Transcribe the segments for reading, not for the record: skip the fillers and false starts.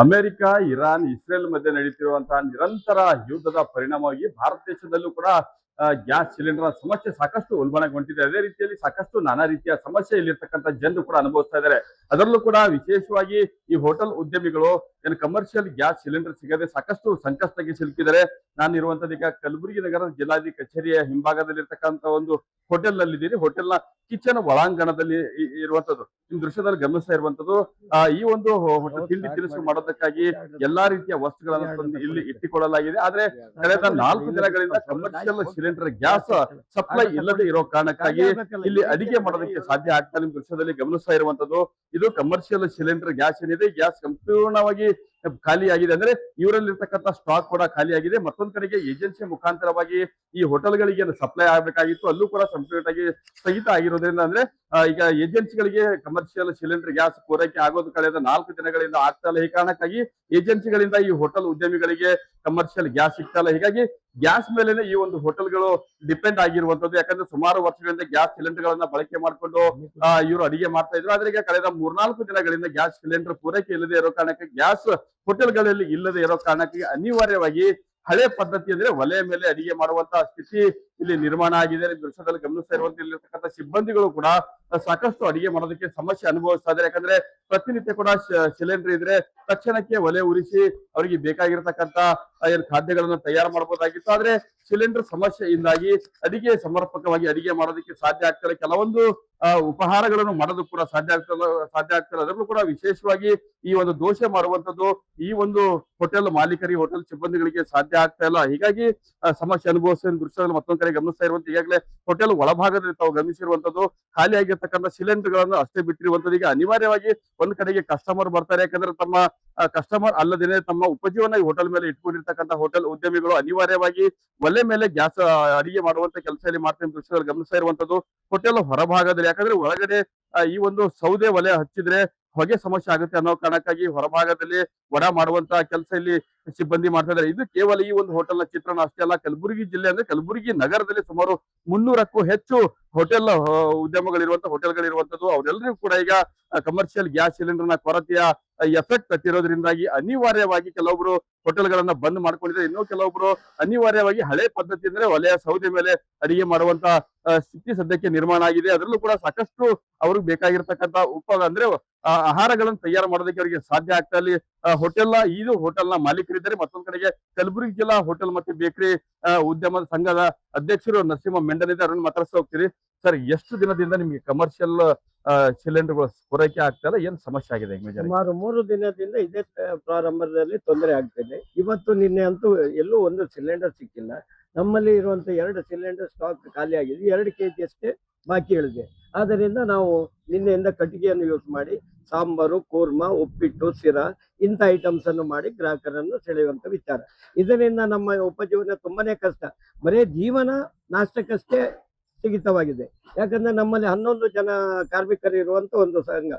America, Iran, Israel ಮಧ್ಯೆ ನಡೆಯುತ್ತಿರುವಂತಹ ನಿರಂತರ ಯುದ್ಧದ ಪರಿಣಾಮವಾಗಿ ಭಾರತ ದೇಶದಲ್ಲೂ ಕೂಡ ಗ್ಯಾಸ್ ಸಿಲಿಂಡರ್ ಸಮಸ್ಯೆ ಸಾಕಷ್ಟು ಉಲ್ಬಣಗೊಂಡಿದೆ. ಅದೇ ರೀತಿಯಲ್ಲಿ ಸಾಕಷ್ಟು ನಾನಾ ರೀತಿಯ ಸಮಸ್ಯೆ ಇಲ್ಲಿರ್ತಕ್ಕಂಥ ಜನರು ಕೂಡ ಅನುಭವಿಸ್ತಾ ಇದ್ದಾರೆ. ಅದರಲ್ಲೂ ಕೂಡ ವಿಶೇಷವಾಗಿ ಈ ಹೋಟೆಲ್ ಉದ್ಯಮಿಗಳು ಏನು ಕಮರ್ಷಿಯಲ್ ಗ್ಯಾಸ್ ಸಿಲಿಂಡರ್ ಸಿಗದೆ ಸಾಕಷ್ಟು ಸಂಕಷ್ಟಕ್ಕೆ ಸಿಲುಕಿದ್ದಾರೆ. ನಾನು ಇರುವಂತದ್ದು ಈಗ ಕಲಬುರಗಿ ನಗರದ ಜಿಲ್ಲಾಧಿಕಾರಿ ಕಚೇರಿಯ ಹಿಂಭಾಗದಲ್ಲಿರ್ತಕ್ಕಂಥ ಒಂದು ಹೋಟೆಲ್ ನಲ್ಲಿ ಹೋಟೆಲ್ ನ ಕಿಚನ್ ಒಳಾಂಗಣದಲ್ಲಿ ಇರುವಂತದ್ದು ನಿಮ್ ದೃಶ್ಯದಲ್ಲಿ ಗಮನಿಸ್ತಾ ಇರುವಂತದ್ದು. ಈ ಒಂದು ತಿಂಡಿ ತಿನಿಸು ಮಾಡೋದಕ್ಕಾಗಿ ಎಲ್ಲಾ ರೀತಿಯ ವಸ್ತುಗಳನ್ನು ತಂದು ಇಲ್ಲಿ ಇಟ್ಟುಕೊಳ್ಳಲಾಗಿದೆ. ಆದ್ರೆ ಕಳೆದ 4 ದಿನಗಳಿಂದ ಕಮರ್ಷಿಯಲ್ ಸಿಲಿಂಡರ್ ಗ್ಯಾಸ್ ಸಪ್ಲೈ ಇಲ್ಲದೆ ಇರೋ ಕಾರಣಕ್ಕಾಗಿ ಇಲ್ಲಿ ಅಡಿಗೆ ಮಾಡೋದಕ್ಕೆ ಸಾಧ್ಯ ಆಗ್ತಾ ನಿಮ್ ದೃಶ್ಯದಲ್ಲಿ ಗಮನಿಸ್ತಾ ಇರುವಂತದ್ದು. ಇದು ಕಮರ್ಷಿಯಲ್ ಸಿಲಿಂಡರ್ ಗ್ಯಾಸ್ ಏನಿದೆ, ಗ್ಯಾಸ್ ಸಂಪೂರ್ಣವಾಗಿ ಖಾಲಿಯಾಗಿದೆ. ಅಂದ್ರೆ ಇವರಲ್ಲಿರ್ತಕ್ಕಂಥ ಸ್ಟಾಕ್ ಕೂಡ ಖಾಲಿಯಾಗಿದೆ. ಮತ್ತೊಂದ್ ಕಡೆಗೆ ಏಜೆನ್ಸಿ ಮುಖಾಂತರವಾಗಿ ಈ ಹೋಟೆಲ್ಗಳಿಗೆ ಸಪ್ಲೈ ಆಗ್ಬೇಕಾಗಿತ್ತು, ಅಲ್ಲೂ ಕೂಡ ಕಂಪ್ಲೀಟ್ ಆಗಿ ಸ್ಥಗಿತ ಆಗಿರೋದ್ರಿಂದ ಅಂದ್ರೆ ಈಗ ಏಜೆನ್ಸಿಗಳಿಗೆ ಕಮರ್ಷಿಯಲ್ ಸಿಲಿಂಡರ್ ಗ್ಯಾಸ್ ಪೂರೈಕೆ ಆಗೋದು ಕಳೆದ 4 ದಿನಗಳಿಂದ ಆಗ್ತಾ ಇಲ್ಲ. ಈ ಕಾರಣಕ್ಕಾಗಿ ಏಜೆನ್ಸಿಗಳಿಂದ ಈ ಹೋಟೆಲ್ ಉದ್ಯಮಿಗಳಿಗೆ ಕಮರ್ಷಿಯಲ್ ಗ್ಯಾಸ್ ಸಿಗ್ತಾ ಇಲ್ಲ. ಹೀಗಾಗಿ ಗ್ಯಾಸ್ ಮೇಲೆನೆ ಈ ಒಂದು ಹೋಟೆಲ್ಗಳು ಡಿಪೆಂಡ್ ಆಗಿರುವಂತದ್ದು. ಯಾಕಂದ್ರೆ ಸುಮಾರು ವರ್ಷಗಳಿಂದ ಗ್ಯಾಸ್ ಸಿಲಿಂಡರ್ ಗಳನ್ನ ಬಳಕೆ ಮಾಡಿಕೊಂಡು ಇವರು ಅಡಿಗೆ ಮಾಡ್ತಾ ಇದ್ರು. ಆದ್ರೆ ಈಗ ಕಳೆದ 3-4 ದಿನಗಳಿಂದ ಗ್ಯಾಸ್ ಸಿಲಿಂಡರ್ ಪೂರೈಕೆ ಇಲ್ಲದೆ ಇರೋ ಕಾರಣಕ್ಕೆ, ಗ್ಯಾಸ್ ಹೋಟೆಲ್ಗಳಲ್ಲಿ ಇಲ್ಲದೆ ಇರೋ ಕಾರಣಕ್ಕೆ ಅನಿವಾರ್ಯವಾಗಿ ಹಳೆ ಪದ್ಧತಿ ಅಂದ್ರೆ ಒಲೆ ಮೇಲೆ ಅಡಿಗೆ ಮಾಡುವಂತಹ ಸ್ಥಿತಿ ಇಲ್ಲಿ ನಿರ್ಮಾಣ ಆಗಿದೆ. ದೃಶ್ಯದಲ್ಲಿ ಗಮನಿಸ್ತಾ ಇರುವಂತ ಇಲ್ಲಿರ್ತಕ್ಕಂಥ ಸಿಬ್ಬಂದಿಗಳು ಕೂಡ ಸಾಕಷ್ಟು ಅಡಿಗೆ ಮಾಡೋದಕ್ಕೆ ಸಮಸ್ಯೆ ಅನುಭವಿಸ್ತಾ ಇದ್ದಾರೆ. ಯಾಕಂದ್ರೆ ಪ್ರತಿನಿತ್ಯ ಕೂಡ ಸಿಲಿಂಡರ್ ಇದ್ರೆ ತಕ್ಷಣಕ್ಕೆ ಒಲೆ ಉರಿಸಿ ಅವರಿಗೆ ಬೇಕಾಗಿರ್ತಕ್ಕಂಥ ಏನು ಖಾದ್ಯಗಳನ್ನ ತಯಾರು ಮಾಡಬಹುದಾಗಿತ್ತು. ಆದ್ರೆ ಸಿಲಿಂಡರ್ ಸಮಸ್ಯೆಯಿಂದಾಗಿ ಅಡಿಗೆ ಸಮರ್ಪಕವಾಗಿ ಅಡಿಗೆ ಮಾಡೋದಕ್ಕೆ ಸಾಧ್ಯ ಆಗ್ತಾರೆ. ಕೆಲವೊಂದು ಉಪಹಾರಗಳನ್ನು ಮಾಡೋದಕ್ಕೆ ಕೂಡ ಸಾಧ್ಯ ಆಗ್ತದೆ. ಅದರಲ್ಲೂ ಕೂಡ ವಿಶೇಷವಾಗಿ ಈ ಒಂದು ದೋಸೆ ಮಾಡುವಂತದ್ದು ಈ ಒಂದು ಹೋಟೆಲ್ ಮಾಲೀಕರಿಗೆ, ಹೋಟೆಲ್ ಸಿಬ್ಬಂದಿಗಳಿಗೆ ಸಾಧ್ಯ ಆಗ್ತಾ ಇಲ್ಲ. ಹೀಗಾಗಿ ಸಮಸ್ಯೆ ಅನುಭವಿಸಿದ ದೃಶ್ಯದಲ್ಲಿ ಮತ್ತೊಂದ್ ಕಡೆ ಗಮನಿಸ್ತಾ ಇರುವಂತ ಈಗಾಗಲೇ ಹೋಟೆಲ್ ಒಳಭಾಗದಲ್ಲಿ ತಾವು ಗಮನಿಸಿರುವಂತದ್ದು ಖಾಲಿ ಆಗಿರ್ತಕ್ಕಂಥ ಸಿಲಿಂಡರ್ ಗಳನ್ನು ಅಷ್ಟೇ ಬಿಟ್ಟಿರುವಂತದ್ದು. ಈಗ ಅನಿವಾರ್ಯವಾಗಿ ಒಂದ್ ಕಡೆಗೆ ಕಸ್ಟಮರ್ ಬರ್ತಾರೆ. ಯಾಕಂದ್ರೆ ತಮ್ಮ ಕಸ್ಟಮರ್ ಅಲ್ಲದೇನೆ ತಮ್ಮ ಉಪಜೀವನ ಈ ಹೋಟೆಲ್ ಮೇಲೆ ಇಟ್ಕೊಂಡಿರ್ತಕ್ಕಂಥ ಹೋಟೆಲ್ ಉದ್ಯಮಿಗಳು ಅನಿವಾರ್ಯವಾಗಿ ಒಲೆ ಮೇಲೆ ಗ್ಯಾಸ್ ಅಡಿಗೆ ಮಾಡುವಂತ ಕೆಲಸದಲ್ಲಿ ಮಾಡ್ತಾ ದೃಶ್ಯದಲ್ಲಿ ಗಮನಿಸ್ತಾ ಇರುವಂತದ್ದು ಹೋಟೆಲ್ ಹೊರಭಾಗದಲ್ಲಿ. ಯಾಕಂದ್ರೆ ಒಳಗಡೆ ಈ ಒಂದು ಸೌದೆ ಒಲೆ ಹಚ್ಚಿದ್ರೆ ಹೊಗೆ ಸಮಸ್ಯೆ ಆಗುತ್ತೆ ಅನ್ನೋ ಕಾರಣಕ್ಕಾಗಿ ಹೊರಭಾಗದಲ್ಲಿ ವಡ ಮಾಡುವಂತ ಕೆಲಸ ಇಲ್ಲಿ ಸಿಬ್ಬಂದಿ ಮಾಡ್ತಾ ಇದ್ದಾರೆ. ಇದು ಕೇವಲ ಈ ಒಂದು ಹೋಟೆಲ್ ನ ಚಿತ್ರಣ ಅಷ್ಟೇ ಅಲ್ಲ. ಕಲಬುರಗಿ ಜಿಲ್ಲೆ ಅಂದ್ರೆ ಕಲಬುರಗಿ ನಗರದಲ್ಲಿ ಸುಮಾರು 300ಕ್ಕೂ ಹೆಚ್ಚು ಹೋಟೆಲ್ ಉದ್ಯಮಗಳಿರುವಂತ ಹೋಟೆಲ್ಗಳಿರುವಂತದ್ದು. ಅವರೆಲ್ಲರಿಗೂ ಕೂಡ ಈಗ ಕಮರ್ಷಿಯಲ್ ಗ್ಯಾಸ್ ಸಿಲಿಂಡರ್ ನ ಕೊರತೆಯ ಎಫೆಕ್ಟ್ ತಟ್ಟಿರೋದ್ರಿಂದಾಗಿ ಅನಿವಾರ್ಯವಾಗಿ ಕೆಲವೊಬ್ರು ಹೋಟೆಲ್ಗಳನ್ನ ಬಂದ್ ಮಾಡ್ಕೊಂಡಿದ್ದಾರೆ. ಇನ್ನೂ ಕೆಲವೊಬ್ರು ಅನಿವಾರ್ಯವಾಗಿ ಹಳೆ ಪದ್ಧತಿ ಅಂದ್ರೆ ಒಲೆಯ ಸೌದೆ ಮೇಲೆ ಅಡಿಗೆ ಮಾಡುವಂತ ಸ್ಥಿತಿ ಸದ್ಯಕ್ಕೆ ನಿರ್ಮಾಣ ಆಗಿದೆ. ಅದರಲ್ಲೂ ಕೂಡ ಸಾಕಷ್ಟು ಅವ್ರಿಗೆ ಬೇಕಾಗಿರ್ತಕ್ಕಂಥ ಅಂದ್ರೆ ಆಹಾರಗಳನ್ನು ತಯಾರು ಮಾಡೋದಕ್ಕೆ ಅವರಿಗೆ ಸಾಧ್ಯ ಆಗ್ತಾ ಇಲ್ಲಿ ಇದು ಹೋಟೆಲ್ ನ ಮಾಲೀಕರಿದ್ದಾರೆ. ಮತ್ತೊಂದ್ ಕಡೆಗೆ ಕಲಬುರಗಿ ಜಿಲ್ಲಾ ಹೋಟೆಲ್ ಮತ್ತು ಬೇಕರಿ ಉದ್ಯಮದ ಸಂಘದ ಅಧ್ಯಕ್ಷರು ನರಸಿಂಹ ಮೆಂಡನ್ ಇದ್ದಾರೆ. ಅವ್ರನ್ನ ಮಾತಾಡ್ತಾ ಹೋಗ್ತೀರಿ. ಸರ್, ಎಷ್ಟು ದಿನದಿಂದ ನಿಮ್ಗೆ ಕಮರ್ಷಿಯಲ್ ಸಿಲಿಂಡರ್ಗಳು ಪೂರೈಕೆ ಆಗ್ತಾ ಇಲ್ಲ, ಏನ್ ಸಮಸ್ಯೆ ಆಗಿದೆ? ಸುಮಾರು 3 ದಿನದಿಂದ ಇದೇ ಪ್ರಾರಂಭದಲ್ಲಿ ತೊಂದರೆ ಆಗ್ತಿದೆ. ಇವತ್ತು ನಿನ್ನೆ ಅಂತೂ ಎಲ್ಲೂ ಒಂದು ಸಿಲಿಂಡರ್ ಸಿಕ್ಕಿಲ್ಲ. ನಮ್ಮಲ್ಲಿ ಇರುವಂತ 2 ಸಿಲಿಂಡರ್ ಸ್ಟಾಕ್ ಖಾಲಿ ಆಗಿದೆ. 2 kg ಅಷ್ಟೇ ಬಾಕಿ ಉಳಿದೆ. ಆದ್ದರಿಂದ ನಾವು ನಿನ್ನೆಯಿಂದ ಕಟ್ಟಿಗೆಯನ್ನು ಯೂಸ್ ಮಾಡಿ ಸಾಂಬಾರು, ಕೂರ್ಮಾ, ಉಪ್ಪಿಟ್ಟು, ಸಿರಾ ಇಂಥ ಐಟಮ್ಸ್ ಅನ್ನು ಮಾಡಿ ಗ್ರಾಹಕರನ್ನು ಸೆಳೆಯುವಂತ ವಿಚಾರ. ಇದರಿಂದ ನಮ್ಮ ಉಪಜೀವನ ತುಂಬಾನೇ ಕಷ್ಟ. ಬರೇ ಜೀವನ ನಾಷ್ಟಕ್ಕಷ್ಟೇ ಸ್ಥಗಿತವಾಗಿದೆ. ಯಾಕಂದ್ರೆ ನಮ್ಮಲ್ಲಿ 11 ಜನ ಕಾರ್ಮಿಕರು ಇರುವಂತ ಒಂದು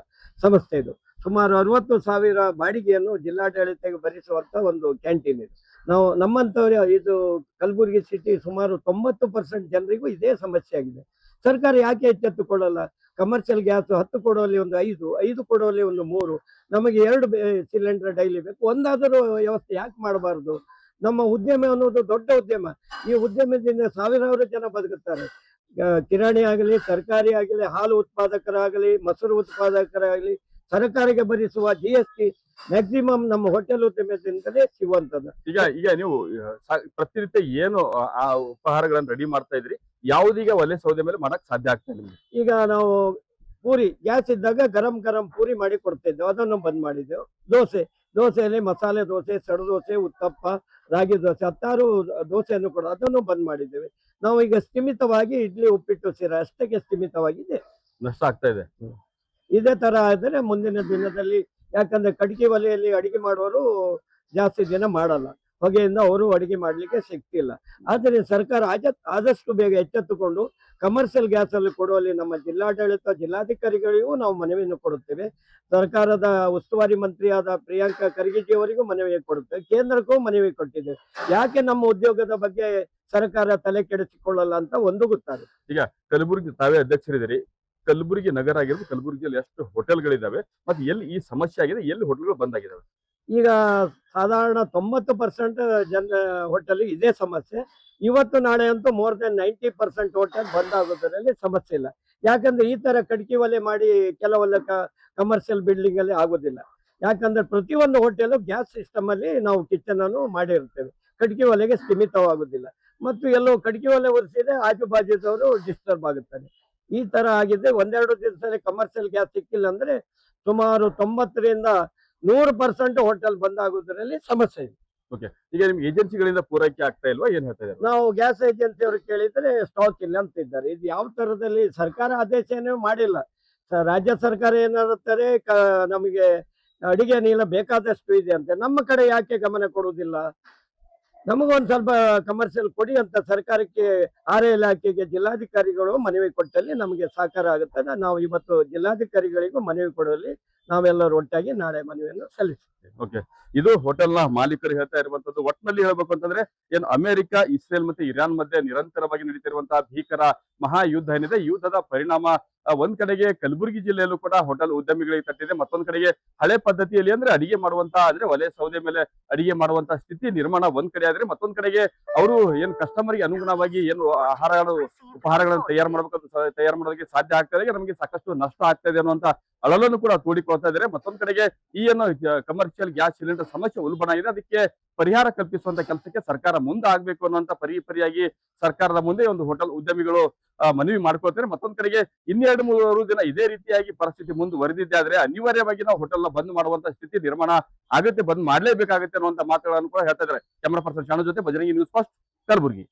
ಸಂಸ್ಥೆ ಇದು. ಸುಮಾರು 60,000 ಬಾಡಿಗೆಯನ್ನು ಜಿಲ್ಲಾಡಳಿತಕ್ಕೆ ಭರಿಸುವಂತ ಒಂದು ಕ್ಯಾಂಟೀನ್ ಇದು. ನಾವು ನಮ್ಮಂತವ್ರು ಇದು ಕಲಬುರಗಿ ಸಿಟಿ ಸುಮಾರು 90% ಜನರಿಗೂ ಇದೇ ಸಮಸ್ಯೆ ಆಗಿದೆ. ಸರ್ಕಾರ ಯಾಕೆ ಎಚ್ಚೆತ್ತುಕೊಳ್ಳಲ್ಲ? ಕಮರ್ಷಿಯಲ್ ಗ್ಯಾಸ್ 10 ಕೊಡುವಲ್ಲಿ ಒಂದು 5 ಕೊಡುವಲ್ಲಿ ಒಂದು 3, ನಮಗೆ 2 ಸಿಲಿಂಡರ್ ಡೈಲಿ ಬೇಕು. ಒಂದಾದರೂ ವ್ಯವಸ್ಥೆ ಯಾಕೆ ಮಾಡಬಾರ್ದು? ನಮ್ಮ ಉದ್ಯಮ ಅನ್ನೋದು ದೊಡ್ಡ ಉದ್ಯಮ. ಈ ಉದ್ಯಮದಿಂದ ಸಾವಿರಾರು ಜನ ಬದುಕುತ್ತಾರೆ. ಕಿರಾಣಿ ಆಗಲಿ, ತರಕಾರಿ ಆಗಲಿ, ಹಾಲು ಉತ್ಪಾದಕರಾಗಲಿ, ಮೊಸರು ಉತ್ಪಾದಕರಾಗಲಿ, ಸರ್ಕಾರಕ್ಕೆ ಭರಿಸುವ GST ಮ್ಯಾಕ್ಸಿಮಮ್ ನಮ್ಮ ಹೋಟೆಲ್ ಉದ್ಯಮದಿಂದಲೇ ಸಿಗುವಂತದ್ದು. ಈಗ ನೀವು ಪ್ರತಿನಿತ್ಯ ಏನು ಆ ಉಪಹಾರಗಳನ್ನು ರೆಡಿ ಮಾಡ್ತಾ ಇದ್ರಿ, ಯಾವುದೀಗ ಒಲೆ ಸೌದೆ ಮೇಲೆ ಮಾಡಕ್ ಸಾಧ್ಯ ಆಗ್ತಾ ಇಲ್ಲ? ಈಗ ನಾವು ಪೂರಿ ಗ್ಯಾಸ್ ಇದ್ದಾಗ ಗರಂ ಪೂರಿ ಮಾಡಿ ಕೊಡ್ತಿದ್ದೆವು, ಅದನ್ನು ಬಂದ್ ಮಾಡಿದ್ದೆವು. ದೋಸೆಯಲ್ಲಿ ಮಸಾಲೆ ದೋಸೆ, ಸಡು ದೋಸೆ, ಉತ್ತಪ್ಪ, ರಾಗಿ ದೋಸೆ, 16 ದೋಸೆಯನ್ನು ಕೂಡ ಅದನ್ನು ಬಂದ್ ಮಾಡಿದ್ದೇವೆ. ನಾವು ಈಗ ಸ್ಥಿಮಿತವಾಗಿ ಇಡ್ಲಿ, ಉಪ್ಪಿಟ್ಟು, ಸಿರಾ ಅಷ್ಟಕ್ಕೆ ಸ್ಥಿಮಿತವಾಗಿದೆ. ನಷ್ಟ ಆಗ್ತಾ ಇದೆ. ಇದೇ ತರ ಆದರೆ ಮುಂದಿನ ದಿನದಲ್ಲಿ, ಯಾಕಂದ್ರೆ ಕಟ್ಟಿಗೆ ಒಲೆಯಲ್ಲಿ ಅಡಿಗೆ ಮಾಡುವವರು ಜಾಸ್ತಿ ದಿನ ಮಾಡಲ್ಲ, ಹೊಗೆಯಿಂದ ಅವರು ಅಡಿಗೆ ಮಾಡ್ಲಿಕ್ಕೆ ಶಕ್ತಿ ಇಲ್ಲ. ಆದರೆ ಸರ್ಕಾರ ಆದಷ್ಟು ಬೇಗ ಎಚ್ಚೆತ್ತುಕೊಂಡು ಕಮರ್ಷಿಯಲ್ ಗ್ಯಾಸ್ ಅಲ್ಲಿ ಕೊಡುವಲ್ಲಿ ನಮ್ಮ ಜಿಲ್ಲಾಡಳಿತ, ಜಿಲ್ಲಾಧಿಕಾರಿಗಳಿಗೂ ನಾವು ಮನವಿಯನ್ನು ಕೊಡುತ್ತೇವೆ. ಸರ್ಕಾರದ ಉಸ್ತುವಾರಿ ಮಂತ್ರಿಯಾದ ಪ್ರಿಯಾಂಕಾ ಖರ್ಗೆಜಿ ಅವರಿಗೂ ಮನವಿ ಕೊಡುತ್ತೇವೆ. ಕೇಂದ್ರಕ್ಕೂ ಮನವಿ ಕೊಟ್ಟಿದ್ದೇವೆ. ಯಾಕೆ ನಮ್ಮ ಉದ್ಯೋಗದ ಬಗ್ಗೆ ಸರ್ಕಾರ ತಲೆ ಕೆಡಿಸಿಕೊಳ್ಳಲ್ಲ ಅಂತ ಒಂದು ಗೊತ್ತಾಗುತ್ತೆ. ಈಗ ಕಲಬುರಗಿ ತಾವೇ ಅಧ್ಯಕ್ಷರಿದ್ದೀರಿ. ಕಲಬುರಗಿ ನಗರ ಆಗಿರೋದು, ಕಲಬುರಗಿಯಲ್ಲಿ ಎಷ್ಟು ಹೋಟೆಲ್ಗಳಿದಾವೆ ಮತ್ತೆ ಎಲ್ಲಿ ಈ ಸಮಸ್ಯೆ ಆಗಿದೆ, ಎಲ್ಲಿ ಹೋಟೆಲ್ಗಳು ಬಂದ್ ಆಗಿದಾವೆ? ಈಗ ಸಾಧಾರಣ 90% ಜನ ಹೋಟೆಲ್ ಇದೇ ಸಮಸ್ಯೆ. ಇವತ್ತು ನಾಳೆ ಅಂತೂ ಮೋರ್ ದೆನ್ 90% ಹೋಟೆಲ್ ಬಂದ್ ಆಗೋದ್ರಲ್ಲಿ ಸಮಸ್ಯೆ ಇಲ್ಲ. ಯಾಕಂದ್ರೆ ಈ ತರ ಕಡಿಕೆ ಒಲೆ ಮಾಡಿ ಕೆಲವೆಲ್ಲ ಕಮರ್ಷಿಯಲ್ ಬಿಲ್ಡಿಂಗ್ ಅಲ್ಲಿ ಆಗೋದಿಲ್ಲ. ಯಾಕಂದ್ರೆ ಪ್ರತಿಯೊಂದು ಹೋಟೆಲ್ ಗ್ಯಾಸ್ ಸಿಸ್ಟಮ್ ಅಲ್ಲಿ ನಾವು ಕಿಚನ್ ಅನ್ನು ಮಾಡಿರ್ತೇವೆ. ಕಡಿಕೆ ಒಲೆಗೆ ಸೀಮಿತವಾಗುದಿಲ್ಲ. ಮತ್ತು ಎಲ್ಲೋ ಕಡಿಕೆ ಒಲೆ ಒರೆಸಿದ್ರೆ ಆಜು ಬಾಜುದವರು ಡಿಸ್ಟರ್ಬ್ ಆಗುತ್ತಾರೆ. ಈ ತರ ಆಗಿದೆ. ಒಂದೆರಡು ದಿವಸದಲ್ಲಿ ಕಮರ್ಷಿಯಲ್ ಗ್ಯಾಸ್ ಸಿಕ್ಕಿಲ್ಲ ಅಂದ್ರೆ ಸುಮಾರು 90% 100% ಹೋಟೆಲ್ ಬಂದ್ ಆಗೋದ್ರಲ್ಲಿ ಸಮಸ್ಯೆ ಇದೆ. ಈಗ ನಿಮ್ಗೆ ಏಜೆನ್ಸಿಗಳಿಂದ ಪೂರೈಕೆ ಆಗ್ತಾ ಇಲ್ವಾ, ಏನ್ ಹೇಳ್ತಾ ಇದ್ದಾರೆ? ನಾವು ಗ್ಯಾಸ್ ಏಜೆನ್ಸಿ ಅವರು ಕೇಳಿದ್ರೆ ಸ್ಟಾಕ್ ಇಲ್ಲ ಅಂತ ಇದ್ದಾರೆ. ಇದು ಯಾವ ತರದಲ್ಲಿ ಸರ್ಕಾರ ಆದೇಶ ಏನೂ ಮಾಡಿಲ್ಲ. ರಾಜ್ಯ ಸರ್ಕಾರ ಏನಾಗುತ್ತಾರೆ ನಮಗೆ ಅಡಿಗೆ ಅನಿಲ ಬೇಕಾದಷ್ಟು ಇದೆ ಅಂತ. ನಮ್ಮ ಕಡೆ ಯಾಕೆ ಗಮನ ಕೊಡುವುದಿಲ್ಲ? ನಮಗೊಂದು ಸ್ವಲ್ಪ ಕಮರ್ಷಿಯಲ್ ಕೊಡಿ ಅಂತ ಸರ್ಕಾರಕ್ಕೆ, ಆಹಾರ ಇಲಾಖೆಗೆ ಜಿಲ್ಲಾಧಿಕಾರಿಗಳು ಮನವಿ ಕೊಟ್ಟಲ್ಲಿ ನಮಗೆ ಸಹಕಾರ ಆಗುತ್ತದೆ. ನಾವು ಇವತ್ತು ಜಿಲ್ಲಾಧಿಕಾರಿಗಳಿಗೂ ಮನವಿ ಕೊಡುವಲ್ಲಿ ನಾವೆಲ್ಲರೂ ಒಟ್ಟಾಗಿ ನಾಳೆ ಮನವಿಯನ್ನು ಸಲ್ಲಿಸುತ್ತೇವೆ. ಓಕೆ, ಇದು ಹೋಟೆಲ್ ನ ಮಾಲೀಕರು ಹೇಳ್ತಾ ಇರುವಂತದ್ದು. ಒಟ್ಟಿನಲ್ಲಿ ಹೇಳ್ಬೇಕು ಅಂತಂದ್ರೆ ಏನು ಅಮೆರಿಕ, ಇಸ್ರೇಲ್ ಮತ್ತೆ ಇರಾನ್ ಮಧ್ಯೆ ನಿರಂತರವಾಗಿ ನಡೀತಿರುವಂತಹ ಭೀಕರ ಮಹಾಯುದ್ಧ ಏನಿದೆ, ಯುದ್ಧದ ಪರಿಣಾಮ ಒಂದ್ ಕಡೆಗೆ ಕಲಬುರಗಿ ಜಿಲ್ಲೆಯಲ್ಲೂ ಕೂಡ ಹೋಟೆಲ್ ಉದ್ಯಮಿಗಳಿಗೆ ತಟ್ಟಿದೆ. ಮತ್ತೊಂದ್ ಕಡೆಗೆ ಹಳೆ ಪದ್ಧತಿಯಲ್ಲಿ ಅಂದ್ರೆ ಅಡಿಗೆ ಮಾಡುವಂತ ಅಂದ್ರೆ ಒಲೆ ಸೌದೆ ಮೇಲೆ ಅಡಿಗೆ ಮಾಡುವಂತ ಸ್ಥಿತಿ ನಿರ್ಮಾಣ ಒಂದ್ ಕಡೆ ಆದ್ರೆ, ಮತ್ತೊಂದ್ ಕಡೆಗೆ ಅವರು ಏನ್ ಕಸ್ಟಮರ್ಗೆ ಅನುಗುಣವಾಗಿ ಏನು ಉಪಹಾರಗಳನ್ನು ತಯಾರು ಮಾಡೋದಕ್ಕೆ ಸಾಧ್ಯ ಆಗ್ತಾ ಇದೆ, ನಮಗೆ ಸಾಕಷ್ಟು ನಷ್ಟ ಆಗ್ತಾ ಇದೆ ಅನ್ನುವಂತ ಅಳಲನ್ನು ಕೂಡ ತೋಡಿಕೊಳ್ತಾ ಇದ್ದಾರೆ. ಮತ್ತೊಂದ್ ಕಡೆಗೆ ಈ ಏನು ಕಮರ್ಷಿಯಲ್ ಗ್ಯಾಸ್ ಸಿಲಿಂಡರ್ ಸಮಸ್ಯೆ ಉಲ್ಬಣ ಇದೆ, ಅದಕ್ಕೆ ಪರಿಹಾರ ಕಲ್ಪಿಸುವಂತ ಕೆಲಸಕ್ಕೆ ಸರ್ಕಾರ ಮುಂದೆ ಆಗ್ಬೇಕು ಅನ್ನುವಂತ ಪರಿಯಾಗಿ ಸರ್ಕಾರದ ಮುಂದೆ ಒಂದು ಹೋಟೆಲ್ ಉದ್ಯಮಿಗಳು ಮನವಿ ಮಾಡ್ಕೊಳ್ತಾರೆ. ಮತ್ತೊಂದ್ ಕಡೆಗೆ 2-3 ದಿನ ಇದೇ ರೀತಿಯಾಗಿ ಪರಿಸ್ಥಿತಿ ಮುಂದುವರೆದಿದ್ದೆ ಆದ್ರೆ ಅನಿವಾರ್ಯವಾಗಿ ನಾವು ಹೋಟೆಲ್ ನ ಬಂದ್ ಮಾಡುವಂತ ಸ್ಥಿತಿ ನಿರ್ಮಾಣ ಆಗುತ್ತೆ, ಬಂದ್ ಮಾಡ್ಲೇಬೇಕಾಗುತ್ತೆ ಅನ್ನುವಂತ ಮಾತುಗಳನ್ನು ಕೂಡ ಹೇಳ್ತಾ ಇದ್ದಾರೆ. ಕ್ಯಾಮರಾ ಪರ್ಸನ್ ಶಾಣು ಜೊತೆ ಬಜರಂಗಿ ನ್ಯೂಸ್ ಫಸ್ಟ್, ಕಲಬುರಗಿ.